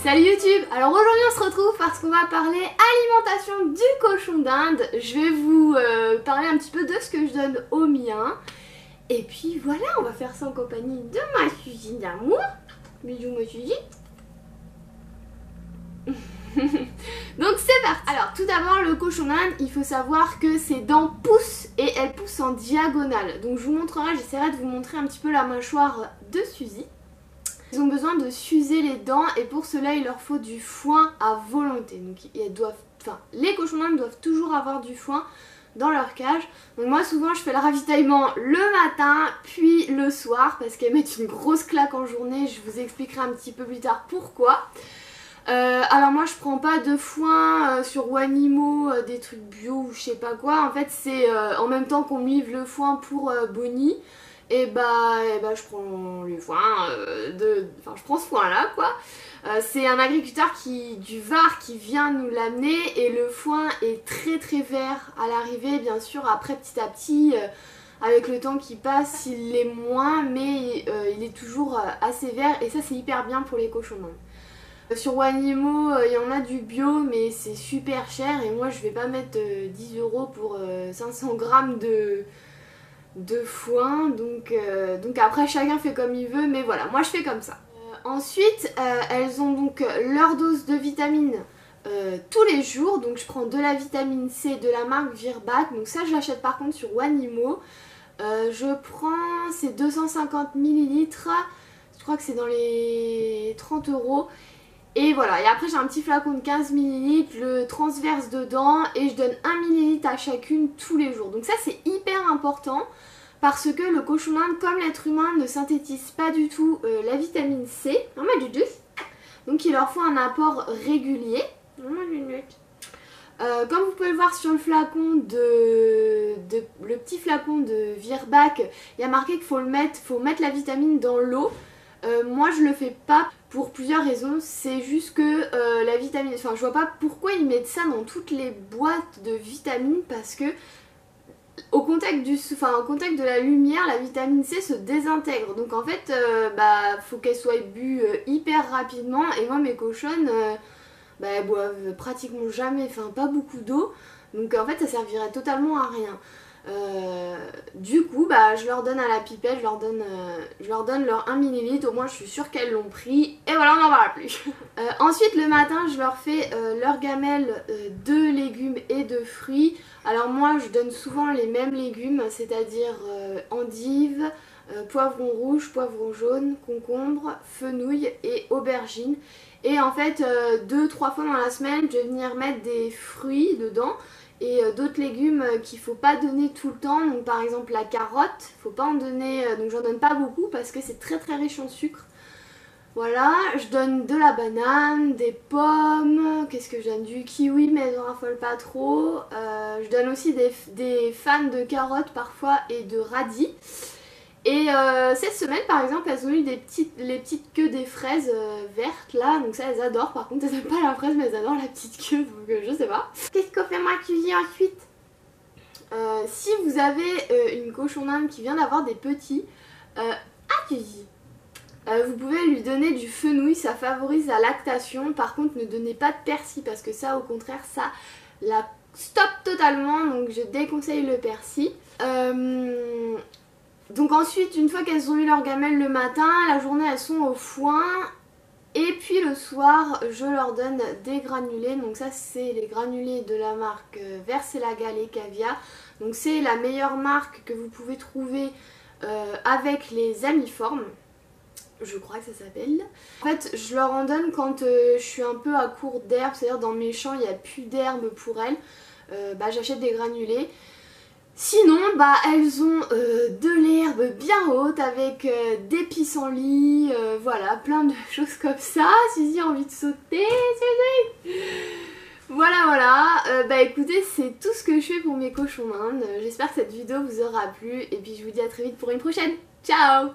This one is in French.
Salut YouTube! Alors aujourd'hui on se retrouve parce qu'on va parler alimentation du cochon d'Inde. Je vais vous parler un petit peu de ce que je donne au mien. Et puis voilà, on va faire ça en compagnie de ma Suzy d'amour. Bisous ma Suzy. Donc c'est parti. Alors tout d'abord le cochon d'Inde, il faut savoir que ses dents poussent et elles poussent en diagonale. Donc je vous montrerai, j'essaierai de vous montrer un petit peu la mâchoire de Suzy. Ils ont besoin de s'user les dents et pour cela il leur faut du foin à volonté. Donc les cochons d'Inde doivent toujours avoir du foin dans leur cage. Donc moi souvent je fais le ravitaillement le matin puis le soir parce qu'elles mettent une grosse claque en journée. Je vous expliquerai un petit peu plus tard pourquoi. Alors moi je prends pas de foin sur Wanimo, des trucs bio ou je sais pas quoi. En fait c'est en même temps qu'on me livre le foin pour Bonnie. Et bah je prends le foin je prends ce foin là quoi. C'est un agriculteur du Var qui vient nous l'amener et le foin est très vert à l'arrivée. Bien sûr après petit à petit avec le temps qui passe il l'est moins mais il est toujours assez vert et ça c'est hyper bien pour les cochons d'Inde. Sur Wanimo il y en a du bio mais c'est super cher et moi je vais pas mettre 10 € pour 500 grammes de foin, donc après chacun fait comme il veut, mais voilà, moi je fais comme ça. Ensuite, elles ont donc leur dose de vitamines tous les jours, donc je prends de la vitamine C de la marque Virbac, donc ça je l'achète par contre sur Wanimo. Je prends ces 250 ml, je crois que c'est dans les 30 €. Et voilà, et après j'ai un petit flacon de 15 ml, le transverse dedans et je donne 1 ml à chacune tous les jours. Donc ça c'est hyper important parce que le cochon d'Inde comme l'être humain ne synthétise pas du tout la vitamine C. Donc il leur faut un apport régulier. Comme vous pouvez le voir sur le flacon le petit flacon de Virbac, il y a marqué qu'il faut mettre la vitamine dans l'eau. Moi je le fais pas pour plusieurs raisons, c'est juste que la vitamine, je vois pas pourquoi ils mettent ça dans toutes les boîtes de vitamines parce que au contact de la lumière, la vitamine C se désintègre. Donc en fait, faut qu'elle soit bue hyper rapidement et moi mes cochonnes, elles boivent pratiquement jamais, pas beaucoup d'eau. Donc en fait ça servirait totalement à rien. Du coup je leur donne à la pipette, je leur donne leur 1 ml, au moins je suis sûre qu'elles l'ont pris et voilà on n'en parle plus. Ensuite le matin je leur fais leur gamelle de légumes et de fruits. Alors moi je donne souvent les mêmes légumes, c'est-à-dire endives, poivron rouge, poivron jaune, concombre, fenouil et aubergine. Et en fait 2-3 fois dans la semaine je vais venir mettre des fruits dedans et d'autres légumes qu'il faut pas donner tout le temps. Donc par exemple la carotte, faut pas en donner, donc j'en donne pas beaucoup parce que c'est très riche en sucre. Voilà, je donne de la banane, des pommes, qu'est-ce que je donne, du kiwi mais elles en raffolent pas trop. Je donne aussi des fans de carottes parfois et de radis. Et cette semaine par exemple elles ont eu les petites queues des fraises vertes là, donc ça elles adorent. Par contre elles aiment pas la fraise mais elles adorent la petite queue, donc je sais pas. Qu'est-ce qu'on fait ma cuisine ensuite? Si vous avez une cochon d'Inde qui vient d'avoir des petits, vous pouvez lui donner du fenouil, ça favorise la lactation. Par contre ne donnez pas de persil parce que ça au contraire ça la stoppe totalement, donc je déconseille le persil. Donc ensuite, une fois qu'elles ont eu leur gamelle le matin, la journée elles sont au foin. Et puis le soir, je leur donne des granulés. Donc ça c'est les granulés de la marque Versilaga et Caviar. Donc c'est la meilleure marque que vous pouvez trouver avec les amiformes. Je crois que ça s'appelle. En fait je leur en donne quand je suis un peu à court d'herbe, c'est-à-dire dans mes champs il n'y a plus d'herbe pour elles. J'achète des granulés. Sinon, elles ont de l'herbe bien haute avec des pissenlits, voilà, plein de choses comme ça. Suzy a envie de sauter, Suzy. Voilà, écoutez, c'est tout ce que je fais pour mes cochons d'Inde. J'espère que cette vidéo vous aura plu et puis je vous dis à très vite pour une prochaine. Ciao!